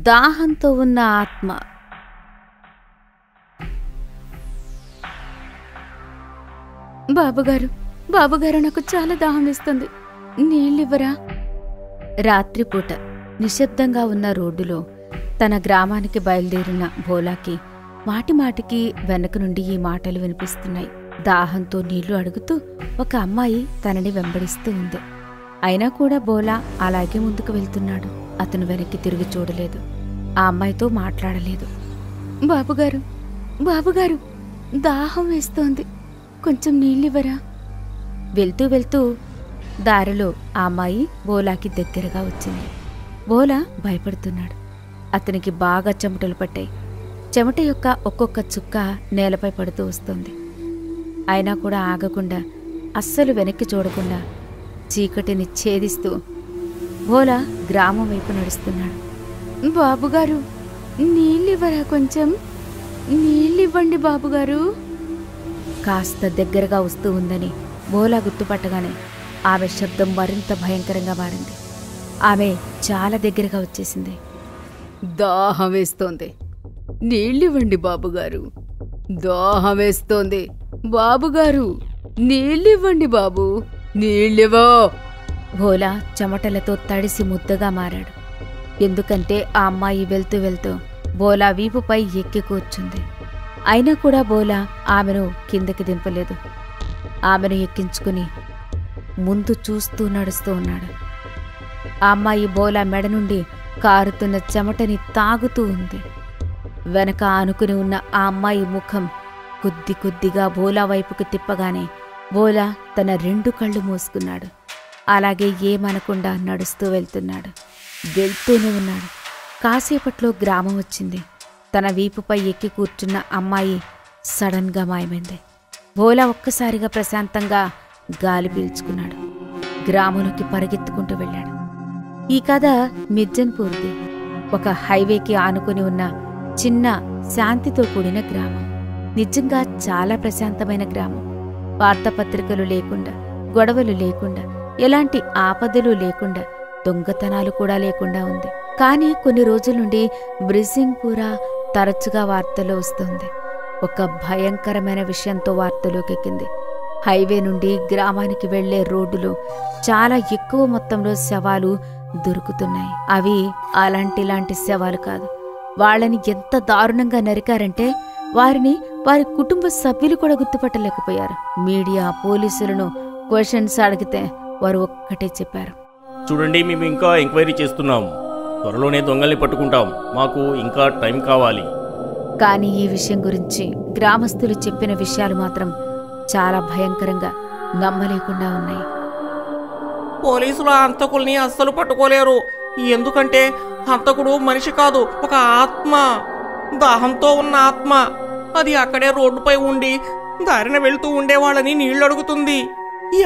దాహంతో ఉన్న ఆత్మ. బాబుగారు, బాబుగారు, నాకు చాలా దాహం వేస్తుంది, నీళ్ళివ్వరా? రాత్రిపూట నిశ్శబ్దంగా ఉన్న రోడ్డులో తన గ్రామానికి బయలుదేరిన భోలాకి మాటిమాటికి వెనక నుండి ఈ మాటలు వినిపిస్తున్నాయి. దాహంతో నీళ్లు అడుగుతూ ఒక అమ్మాయి తనని వెంబడిస్తూ ఉంది. అయినా కూడా భోలా అలాగే ముందుకు వెళ్తున్నాడు. అతను వెనక్కి తిరిగి చూడలేదు. ఆ అమ్మాయితో మాట్లాడలేదు. బాబుగారు, బాబుగారు, దాహం వేస్తోంది, కొంచెం నీళ్ళివ్వరా? వెళ్తూ వెళ్తూ దారిలో ఆ అమ్మాయి భోలాకి దగ్గరగా వచ్చింది. భోలా భయపడుతున్నాడు. అతనికి బాగా చెమటలు పట్టాయి. చెమట యొక్క ఒక్కొక్క చుక్క నేలపై పడుతూ వస్తుంది. అయినా కూడా ఆగకుండా, అస్సలు వెనక్కి చూడకుండా చీకటిని ఛేదిస్తూ భోలా గ్రామం వైపు నడుస్తున్నాడు. బాబుగారు, నీళ్ళివ్వరా? కొంచెం నీళ్ళివ్వండి బాబుగారు. కాస్త దగ్గరగా వస్తూ ఉందని భోలా గుర్తుపట్టగానే ఆమె శబ్దం మరింత భయంకరంగా మారింది. ఆమె చాలా దగ్గరగా వచ్చేసింది. దాహం వేస్తోంది, నీళ్ళివ్వండి బాబుగారు. దాహం వేస్తోంది బాబుగారు, నీళ్ళివ్వండి బాబు, నీళ్ళివో. భోలా చెమటలతో తడిసి ముద్దగా మారాడు. ఎందుకంటే ఆ అమ్మాయి వెళ్తూ వెళ్తూ భోలా వీపుపై ఎక్కి కూర్చుంది. అయినా కూడా భోలా ఆమెను కిందకి దింపలేదు. ఆమెను ఎక్కించుకుని ముందు చూస్తూ నడుస్తూ ఉన్నాడు. ఆ అమ్మాయి భోలా మెడ నుండి కారుతున్న చెమటని తాగుతూ ఉంది. వెనక ఆనుకుని ఉన్న ఆ అమ్మాయి ముఖం కొద్ది కొద్దిగా భోలా వైపుకు తిప్పగానే భోలా తన 2 కళ్ళు మూసుకున్నాడు. అలాగే ఏమనకుండా నడుస్తూ వెళ్తున్నాడు. వెళ్తూనే ఉన్నాడు. కాసేపట్లో గ్రామం వచ్చింది. తన వీపుపై ఎక్కి కూర్చున్న అమ్మాయి సడన్గా మాయమైంది. భోలా ఒక్కసారిగా ప్రశాంతంగా గాలి పీల్చుకున్నాడు. గ్రామంలోకి పరిగెత్తుకుంటూ వెళ్ళాడు. ఈ కథ మిర్జన్పూర్ది. ఒక హైవేకి ఆనుకుని ఉన్న చిన్న శాంతితో కూడిన గ్రామం. నిజంగా చాలా ప్రశాంతమైన గ్రామం. వార్తాపత్రికలు లేకుండా, గొడవలు లేకుండా, ఎలాంటి ఆపదలు లేకుండా, దొంగతనాలు కూడా లేకుండా ఉంది. కానీ కొన్ని రోజుల నుండి బ్రిసింగ్పురా తరచుగా వార్తల్లో వస్తుంది. ఒక భయంకరమైన విషయంతో వార్తలోకి ఎక్కింది. హైవే నుండి గ్రామానికి వెళ్లే రోడ్డులో చాలా ఎక్కువ మొత్తంలో శవాలు దొరుకుతున్నాయి. అవి అలాంటి శవాలు కాదు. వాళ్ళని ఎంత దారుణంగా నరికారంటే వారిని వారి కుటుంబ సభ్యులు కూడా గుర్తుపట్టలేకపోయారు. మీడియా, పోలీసులను క్వశ్చన్స్ అడిగితే వారు ఒక్కటే చెప్పారు, చూడండి, మేము ఇంకా ఎంక్వైరీ చేస్తున్నాం, త్వరలోనే దొంగల్ని పట్టుకుంటాం, మాకు ఇంకా టైం కావాలి. కానీ ఈ విషయం గురించి గ్రామస్తులు చెప్పిన విషయాలు మాత్రం చాలా భయంకరంగా, నమ్మలేకుండా ఉన్నాయి. పోలీసులు ఆ హంతకుల్ని అస్సలు పట్టుకోలేరు. ఎందుకంటే హంతకుడు మనిషి కాదు, ఒక ఆత్మ, దాహంతో ఉన్న ఆత్మ. అది అక్కడే రోడ్డుపై ఉండి దారిన వెళ్తూ ఉండేవాళ్ళని నీళ్లు అడుగుతుంది.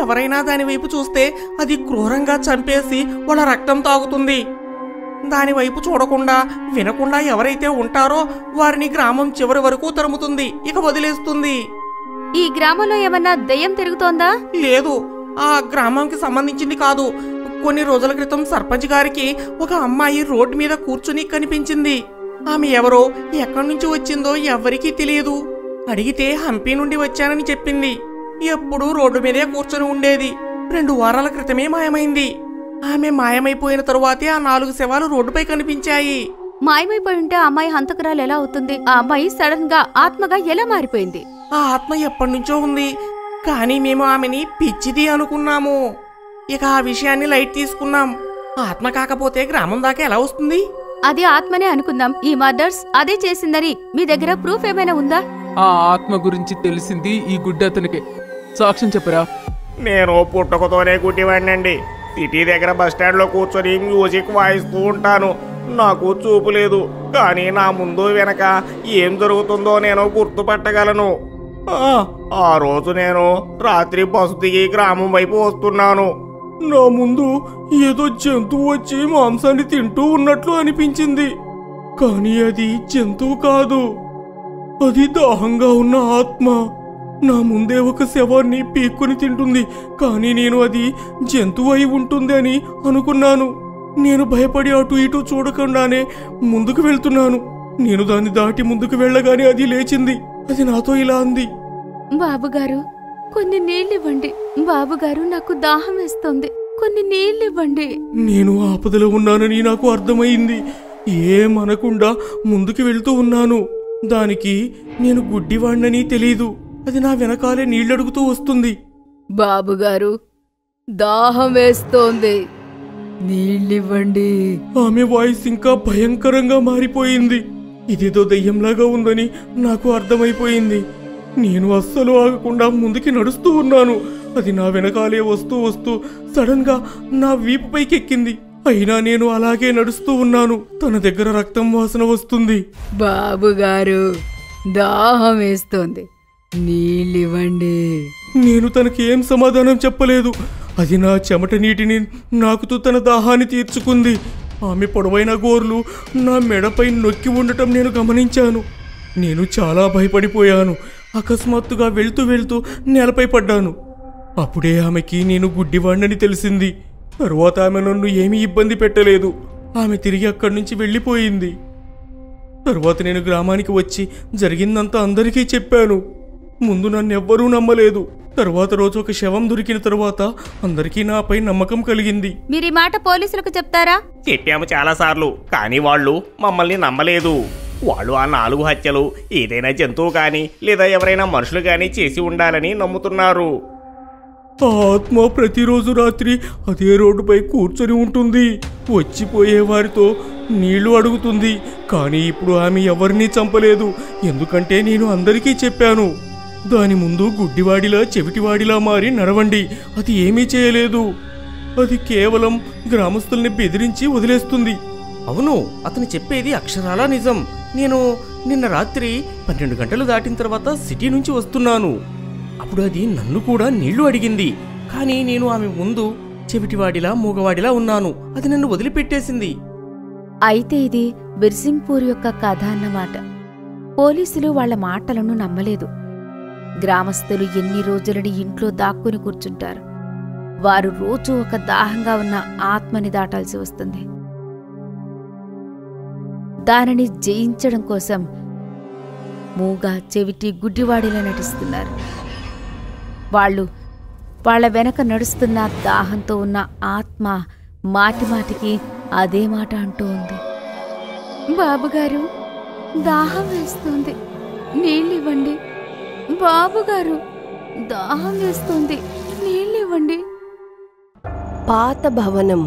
ఎవరైనా దాని వైపు చూస్తే అది క్రూరంగా చంపేసి వాళ్ళ రక్తం తాగుతుంది. దాని వైపు చూడకుండా, వినకుండా ఎవరైతే ఉంటారో వారిని గ్రామం చివరి వరకు తరుముతుంది, ఇక వదిలేస్తుంది. ఈ గ్రామంలో ఏమన్నా దెయ్యం తిరుగుతోందా? లేదు, ఆ గ్రామంకి సంబంధించింది కాదు. కొన్ని రోజుల క్రితం సర్పంచ్ గారికి ఒక అమ్మాయి రోడ్డు మీద కూర్చుని కనిపించింది. ఆమె ఎవరో, ఎక్కడి నుంచి వచ్చిందో ఎవ్వరికీ తెలియదు. అడిగితే హంపి నుండి వచ్చానని చెప్పింది. ఎప్పుడూ రోడ్డు మీదే కూర్చొని ఉండేది. 2 వారాల క్రితమే మాయమైంది. ఆమె మాయమైపోయిన తరువాతే ఆ 4 శవాలు రోడ్డుపై కనిపించాయి. మాయమైపోయి ఉంటే ఆ అమ్మాయి హంతకురాలు ఎలా అవుతుంది? ఆ అమ్మాయి సడన్ గా ఆత్మగా ఎలా మారిపోయింది? ఆ ఆత్మ ఎప్పటినుంచో ఉంది, కానీ మేము ఆమెని పిచ్చిది అనుకున్నాము. ఇక ఆ విషయాన్ని లైట్ తీసుకున్నాం. ఆత్మ కాకపోతే గ్రామం దాకా ఎలా వస్తుంది? అది ఆత్మనే అనుకుందాం. ఈ మర్డర్స్ అదే చేసిందని మీ దగ్గర ప్రూఫ్ ఏమైనా ఉందా? ఆ ఆత్మ గురించి తెలిసింది ఈ గుడ్డతనికి. సాక్ష్యం చెప్పరా? నేను పుట్టకతోనే గుడ్డివాడినండి. సిటీ దగ్గర బస్టాండ్లో కూర్చొని మ్యూజిక్ వాయిస్తూ ఉంటాను. నాకు చూపు లేదు, కానీ నా ముందు వెనక ఏం జరుగుతుందో నేను గుర్తుపట్టగలను. ఆ రోజు నేను రాత్రి బస్సు దిగి గ్రామం వైపు వస్తున్నాను. నా ముందు ఏదో జంతువు వచ్చి మాంసాన్ని తింటూ ఉన్నట్లు అనిపించింది. కానీ అది జంతువు కాదు, అది దాహంగా ఉన్న ఆత్మ. నా ముందే ఒక శవాన్ని పీక్కుని తింటుంది. కానీ నేను అది జంతువు అయి ఉంటుంది అని అనుకున్నాను. నేను భయపడి అటు ఇటు చూడకుండానే ముందుకు వెళ్తున్నాను. నేను దాన్ని దాటి ముందుకు వెళ్ళగానే అది లేచింది. అది నాతో ఇలా అంది, బాబుగారు కొన్ని నీళ్ళివ్వండి. బాబుగారు నాకు దాహం వేస్తోంది, కొన్ని నీళ్ళివ్వండి. నేను ఆపదలో ఉన్నానని నాకు అర్థమైంది. ఏమనకుండా ముందుకు వెళ్తూ ఉన్నాను. దానికి నేను గుడ్డివాణ్ణని తెలీదు. అది నా వెనకాలే నీళ్ళడుగుతూ వస్తుంది. బాబుగారు దాహం వేస్తోంది, నీళ్ళివ్వండి. ఆమె వాయిస్ ఇంకా భయంకరంగా మారిపోయింది. ఇదేదో దెయ్యంలాగా ఉందని నాకు అర్థమైపోయింది. నేను అస్సలు ఆగకుండా ముందుకి నడుస్తూ ఉన్నాను. అది నా వెనకాలే వస్తూ వస్తూ సడన్ గా నా వీపుపైకి ఎక్కింది. అయినా నేను అలాగే నడుస్తూ ఉన్నాను. తన దగ్గర రక్తం వాసన వస్తుంది. బాబుగారు దాహం వేస్తోంది, నీళ్ళివ్వండి. నేను తనకి ఏం సమాధానం చెప్పలేదు. అది నా చెమట నీటిని నాకుతూ తన దాహాన్ని తీర్చుకుంది. ఆమె పొడవైన గోర్లు నా మెడపై నొక్కి ఉండటం నేను గమనించాను. నేను చాలా భయపడిపోయాను. అకస్మాత్తుగా వెళ్తూ వెళ్తూ నేలపై పడ్డాను. అప్పుడే ఆమెకి నేను గుడ్డివాణ్ణని తెలిసింది. తరువాత ఆమె నన్ను ఏమీ ఇబ్బంది పెట్టలేదు. ఆమె తిరిగి అక్కడి నుంచి వెళ్ళిపోయింది. తరువాత నేను గ్రామానికి వచ్చి జరిగిందంతా అందరికీ చెప్పాను. ముందు నన్నెవ్వరూ నమ్మలేదు. తరువాత రోజు ఒక శవం దొరికిన తరువాత అందరికీ నాపై నమ్మకం కలిగింది. మీరు ఈ మాట పోలీసులకు చెప్తారా? చెప్పాము చాలాసార్లు, కానీ వాళ్ళు మమ్మల్ని నమ్మలేదు. వాళ్ళు ఆ 4 హత్యలు ఏదైనా జంతువు కానీ లేదా ఎవరైనా మనుషులు కానీ చేసి ఉండాలని నమ్ముతున్నారు. ఆ ఆత్మ ప్రతిరోజు రాత్రి అదే రోడ్డుపై కూర్చొని ఉంటుంది. వచ్చిపోయే వారితో నీళ్లు అడుగుతుంది. కానీ ఇప్పుడు ఆమె ఎవరినీ చంపలేదు. ఎందుకంటే నేను అందరికీ చెప్పాను. దాని ముందు గుడ్డివాడిలా చెవిటివాడిలా మారి నడవండి. అది ఏమీ చేయలేదు. అది కేవలం గ్రామస్తుల్ని బెదిరించి వదిలేస్తుంది. అవును, అతను చెప్పేది అక్షరాలా నిజం. నేను నిన్న రాత్రి 12 గంటలు దాటిన తర్వాత సిటీ నుంచి వస్తున్నాను. అప్పుడు అది నన్ను కూడా నీళ్లు అడిగింది. కానీ నేను ఆమె ముందు చెవిటివాడిలా మూగవాడిలా ఉన్నాను. అది నన్ను వదిలిపెట్టేసింది. అయితే ఇది బిర్సింగ్పూర్ యొక్క కథ అన్నమాట. పోలీసులు వాళ్ల మాటలను నమ్మలేదు. గ్రామస్తులు ఎన్ని రోజులని ఇంట్లో దాక్కుని కూర్చుంటారు. వారు రోజూ ఒక దాహంగా ఉన్న ఆత్మని దాటాల్సి వస్తుంది. దానిని జయించడం కోసం మూగ చెవిటి గుడ్డివాడిలా నటిస్తున్నారు. వాళ్ళ వెనక నడుస్తున్న దాహంతో ఉన్న ఆత్మ మాటిమాటికి అదే మాట అంటూ ఉంది. బాబుగారు దాహం వేస్తుంది, నీళ్ళివ్వండి. బాబుగారు దాహం వేస్తుంది, నీళ్ళివ్వండి. పాత భవనం.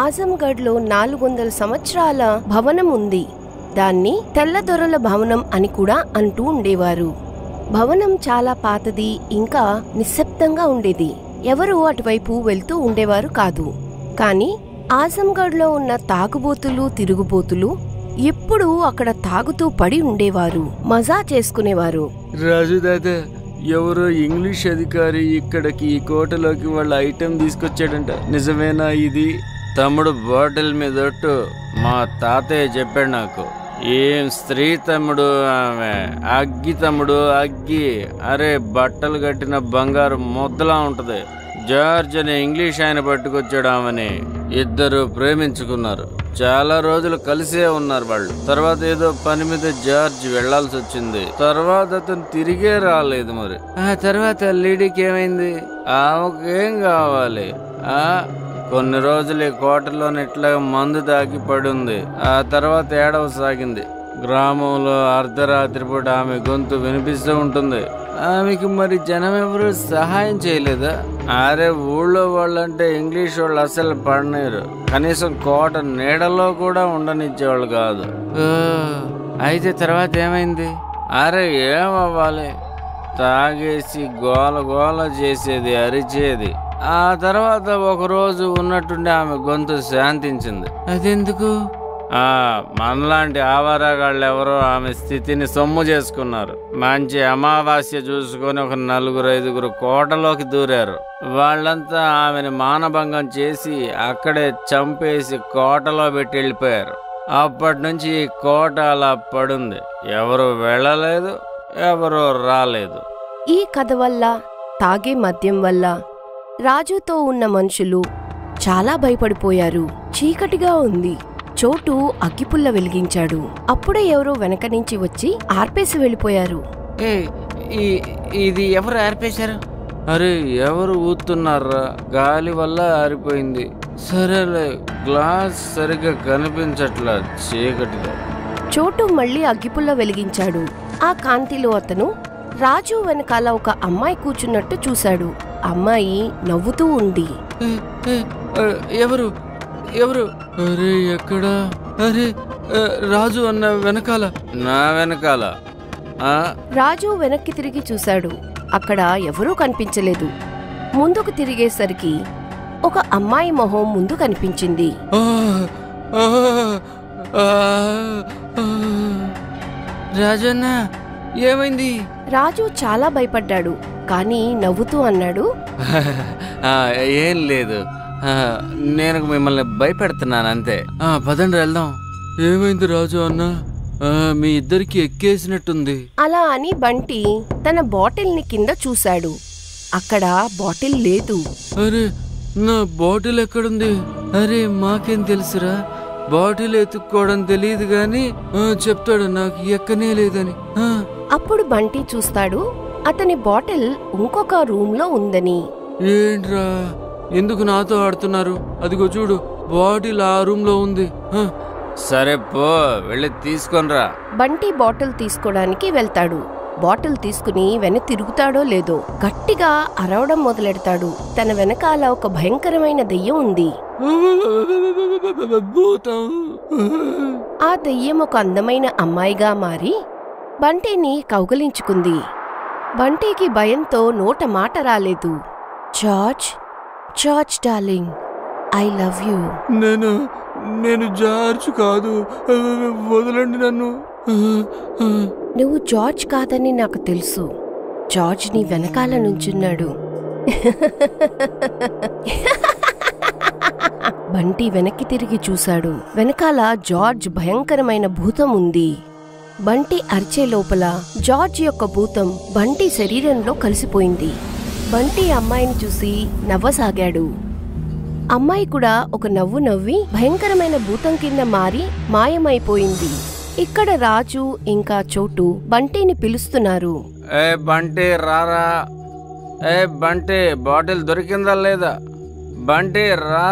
ఆజంగఢ్లో 400 సంవత్సరాల భవనం ఉంది. దాన్ని తెల్లదొరల భవనం అని కూడా అంటూ ఉండేవారు. భవనం చాలా పాతది, ఇంకా నిశ్శబ్దంగా ఉండేది. ఎవరూ అటువైపు వెళ్తూ ఉండేవారు కాదు. కానీ ఆజంగఢ్లో ఉన్న తాగుబోతులు తిరుగుబోతులు ఎప్పుడూ అక్కడ తాగుతూ పడి ఉండేవారు, మజా చేసుకునేవారు. రాజు దాదా, ఎవరో ఇంగ్లీష్ అధికారి ఇక్కడికి ఈ కోటలోకి వాళ్ళ ఐటెం తీసుకొచ్చాడంట. నిజమేనా ఇది? తమ్ముడు బాటిల్ మీద ఒట్టు. మా తాతయ్య చెప్పాడు నాకు. ఏం స్త్రీ తమ్ముడు ఆమె. అగ్గి తమ్ముడు, అగ్గి. అరే, బట్టలు కట్టిన బంగారు ముద్దలా ఉంటది. జార్జ్ అనే ఇంగ్లీష్ ఆయన పట్టుకొచ్చాడు ఆమెని. ఇద్దరు ప్రేమించుకున్నారు. చాలా రోజులు కలిసే ఉన్నారు వాళ్ళు. తర్వాత ఏదో పని మీద జార్జ్ వెళ్లాల్సి వచ్చింది. తర్వాత అతను తిరిగే రాలేదు. మరి ఆ తర్వాత లేడీకి ఏమైంది? ఆమెకేం కావాలి? కొన్ని రోజులు ఈ కోటలోని ఇట్లా మందు తాగి పడుంది. ఆ తర్వాత ఏడవసాగింది. గ్రామంలో అర్ధరాత్రి పూట ఆమె గొంతు వినిపిస్తూ ఉంటుంది. ఆమెకి మరి జనం ఎవరు సహాయం చేయలేదా? అరే, ఊళ్ళో వాళ్ళంటే ఇంగ్లీష్ వాళ్ళు అసలు పడనేరు. కనీసం కోట నీడలో కూడా ఉండనిచ్చేవాళ్ళు కాదు. అయితే తర్వాత ఏమైంది? అరే, ఏమవ్వాలి? తాగేసి గోల గోల చేసేది, అరిచేది. ఆ తర్వాత ఒకరోజు ఉన్నట్టుండి ఆమె గొంతు శాంతించింది. అదెందుకు? మనలాంటి ఆవారాగాళ్ళు ఎవరో ఆమె స్థితిని సొమ్ము చేసుకున్నారు. మంచి అమావాస్య చూసుకొని ఒక 4-5 కోటలోకి దూరారు. వాళ్ళంతా ఆమెను మానభంగం చేసి అక్కడే చంపేసి కోటలో పెట్టి వెళ్ళిపోయారు. అప్పటి నుంచి ఈ కోట అలా పడుంది. ఎవరు వెళ్ళలేదు, ఎవరు రాలేదు. ఈ కథ వల్ల, తాగే మద్యం వల్ల రాజుతో ఉన్న మనుషులు చాలా భయపడిపోయారు. చీకటిగా ఉంది. చోటు అగ్గిపుల్ల వెలిగించాడు. అప్పుడే ఎవరో వెనక నుంచి వచ్చి ఆర్పేసి వెళ్ళిపోయారు. ఇది ఎవరు ఆర్పేశారు? అరే ఎవరు ఊతున్నారా? గాలి వల్ల ఆరిపోయింది. సరేలే, గ్లాస్ సరిగ్గా కనిపించట్లా చీకటిగా. చోటు మళ్ళీ అగ్గిపుల్ల వెలిగించాడు. ఆ కాంతిలో అతను రాజు వెనకాల ఒక అమ్మాయి కూర్చున్నట్టు చూశాడు. అమ్మాయి నవ్వుతూ ఉంది. ఎవరు ఎవరు? అరే ఎక్కడా? అరే రాజు అన్న వెనకాల. నా వెనకాల? రాజు వెనక్కి తిరిగి చూశాడు. అక్కడ ఎవరూ కనిపించలేదు. ముందుకు తిరిగేసరికి ఒక అమ్మాయి మొహం ముందు కనిపించింది. రాజన్న ఏమైంది? రాజు చాలా భయపడ్డాడు. కానీ నవ్వుతూ అన్నాడు, ఏం లేదు, నేను మిమ్మల్ని భయపెడుతున్నాను అంతే. పదండి వెళ్దాం. ఏమైంది రాజు అన్న? మీ ఇద్దరికి ఎక్కేసినట్టుంది. అలా అని బంటి తన బాటిల్ ని కింద చూశాడు. అక్కడ బాటిల్ లేదు. అరే నా బాటిల్ ఎక్కడుంది? అరే మాకేం తెలుసురా, బాటిల్ ఎత్తుక్కోవడం తెలియదు గాని చెప్తాడు నాకు ఎక్కనే లేదని. అప్పుడు బంటి చూస్తాడు, అతని బాటిల్ ఇంకొక రూమ్ లో ఉందని. ఏంట్రా, ఎందుకు నాతో ఆడుతున్నారు? అదిగో చూడు, బాటిల్ ఆ రూమ్ లో ఉంది. సరే పో, వెళ్ళి తీసుకొనిరా. బంటి బాటిల్ తీసుకోవడానికి వెళ్తాడు. బాటిల్ తీసుకుని వెనక్కి తిరుగుతాడో లేదో గట్టిగా అరవడం మొదలెడతాడు. తన వెనకాల ఒక భయంకరమైన దెయ్యం ఉంది. ఆ దెయ్యం ఒక అందమైన అమ్మాయిగా మారి బంటిని కౌగలించుకుంది. బంటికి భయంతో నోట మాట రాలేదు. George, George darling, I love you. నేను జార్జ్ కాదు, వదలండి నన్ను. నువ్వు జార్జ్ కాదని నాకు తెలుసు. జార్జ్ నీ వెనకాల నుంచున్నాడు. బంటి వెనక్కి తిరిగి చూశాడు. వెనకాల జార్జ్ భయంకరమైన భూతం ఉంది. బంటి అరిచే లోపల జార్జ్ యొక్క భూతం బంటి శరీరంలో కలిసిపోయింది. బంటి అమ్మాయిని చూసి నవ్వసాగాడు. అమ్మాయి కూడా ఒక నవ్వు నవ్వి భయంకరమైన భూతం కింద మారి మాయమైపోయింది. ఇక్కడ రాజు ఇంకా చోటు బంటిని పిలుస్తున్నారు. ఏ బంటి రారా, ఏ బంటి బాటిల్ దొరికిందా లేదా? బంటి రా.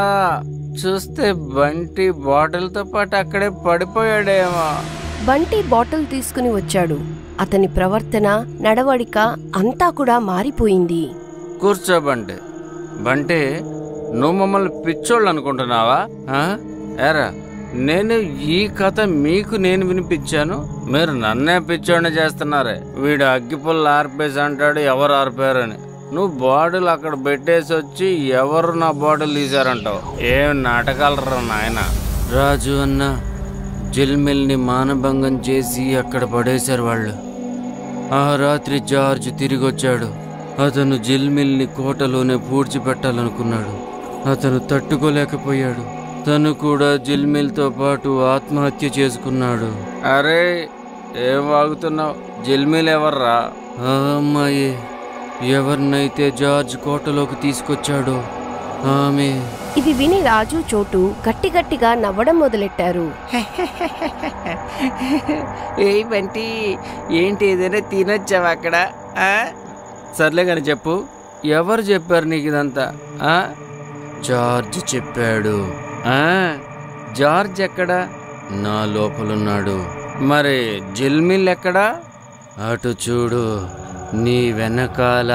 చూస్తే బంటి బాటిల్ తో పాటు అక్కడే పడిపోయాడేమో. బంటి బాటిల్ తీసుకుని వచ్చాడు. అతని ప్రవర్తన, నడవడిక అంతా కూడా మారిపోయింది. కూర్చో బంటి. బంటి, నువ్వు మమ్మల్ని పిచ్చోళ్ళు అనుకుంటున్నావా? ఏరా, నేను ఈ కథ మీకు నేను వినిపించాను, మీరు నన్నే పిచ్చోడిని చేస్తున్నారే. వీడు అగ్గిపుల్ల ఆర్పేసి అంటాడు ఎవరు ఆర్పారని. నువ్వు బాటిల్ అక్కడ పెట్టేసి వచ్చి ఎవరు నా బాటిల్ తీశారంటావు. ఏం నాటకాలరా నాయన. రాజు అన్న జిల్మిల్ని మానభంగం చేసి అక్కడ పడేశారు వాళ్ళు. ఆ రాత్రి జార్జ్ తిరిగి వచ్చాడు. అతను జిల్మిల్ని కోటలోనే పూడ్చిపెట్టాలనుకున్నాడు. అతను తట్టుకోలేకపోయాడు. తను కూడా జిల్మిల్తో పాటు ఆత్మహత్య చేసుకున్నాడు. అరే ఏం వాగుతున్నావు? జిల్మిల్ ఎవర్రా? ఆ అమ్మాయి. ఎవరినైతే జార్జ్ కోటలోకి తీసుకొచ్చాడో ఆమె. ఇది విని రాజు, చోటు గట్టి గట్టిగా నవ్వడం మొదలెట్టారు. ఏ బంటి, ఏంటి ఏదైనా తినొచ్చావా అక్కడ? సర్లే కాని చెప్పు, ఎవరు చెప్పారు నీకు ఇదంతా? జార్జ్ చెప్పాడు. జార్జ్ ఎక్కడా? నా లోపలున్నాడు. మరి జిల్మిల్ ఎక్కడా? అటు చూడు, నీ వెనకాల.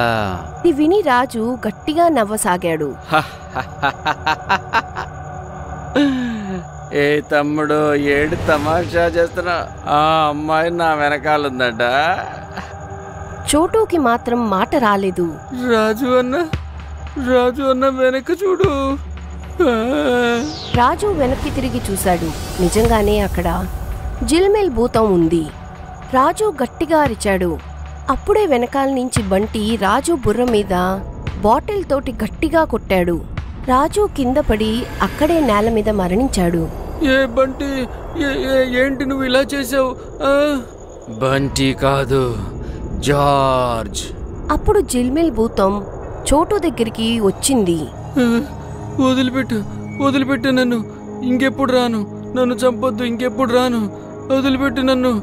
ఇది విని రాజు గట్టిగా నవ్వసాగాడు. ఏ తమ్ముడు, ఏడు తమాషా చేస్తున్నా? ఆ అమ్మాయి నా వెనకాలందట. చోటుకి మాత్రం మాట రాలేదు. రాజు అన్న వెనక చూడు. రాజు వెనక్కి తిరిగి చూశాడు. నిజంగానే అక్కడ జిల్మిల్ భూతం ఉంది. రాజు గట్టిగా అరిచాడు. అప్పుడే వెనకాల నుంచి బంటి రాజు బుర్ర మీద బాటిల్ తోటి గట్టిగా కొట్టాడు. రాజు కింద పడి అక్కడే నేల మీద మరణించాడు. ఏ బంటి, ఏంటి నువ్వు ఇలా చేసావు? బంటి కాదు, జార్జ్. అప్పుడు జిల్మిల్ భూతం చోటు దగ్గరికి వచ్చింది. వదిలిపెట్టు వదిలిపెట్టు నన్ను, ఇంకెప్పుడు రాను, నన్ను చంపొద్దు, ఇంకెప్పుడు రాను, వదిలిపెట్టు నన్ను.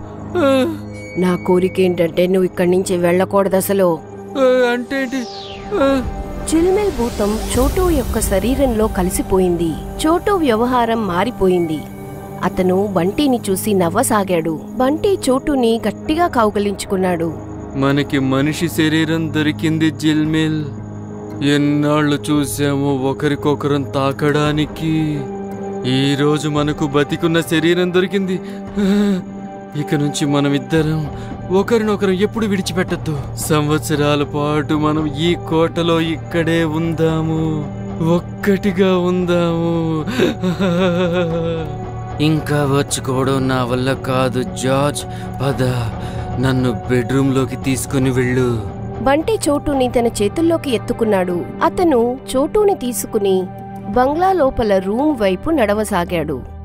నా కోరిక ఏంటంటే నువ్వు ఇక్కడి నుంచి వెళ్ళకూడదు అసలు. అంటే ఏంటి? జిల్మిల్ భూతం చోటు యొక్క శరీరంలో కలిసిపోయింది. చోటు వ్యవహారం మారిపోయింది. అతను బంటిని చూసి నవ్వసాగాడు. బంటి చోటుని గట్టిగా కౌగలించుకున్నాడు. మనకి మనిషి శరీరం దొరికింది జిల్మిల్. ఎన్నాళ్ళు చూసామో ఒకరికొకరం తాకడానికి. ఈరోజు మనకు బతికున్న శరీరం దొరికింది. ఇక నుంచి మనమిద్దరం ఒకరినొకరు ఎప్పుడు విడిచిపెట్టద్దు. సంవత్సరాల పాటు మనం ఈ కోటలో ఇక్కడే ఉందాము, ఒక్కటిగా ఉందాము. ఇంకా వచ్చుకోవడం నా వల్ల కాదు జార్జ్. పద, నన్ను బెడ్రూమ్లోకి తీసుకుని వెళ్ళు. బంటి చోటుని తన చేతుల్లోకి ఎత్తుకున్నాడు. అతను చోటుని తీసుకుని బంగ్లా లోపల రూమ్ వైపు నడవసాగాడు.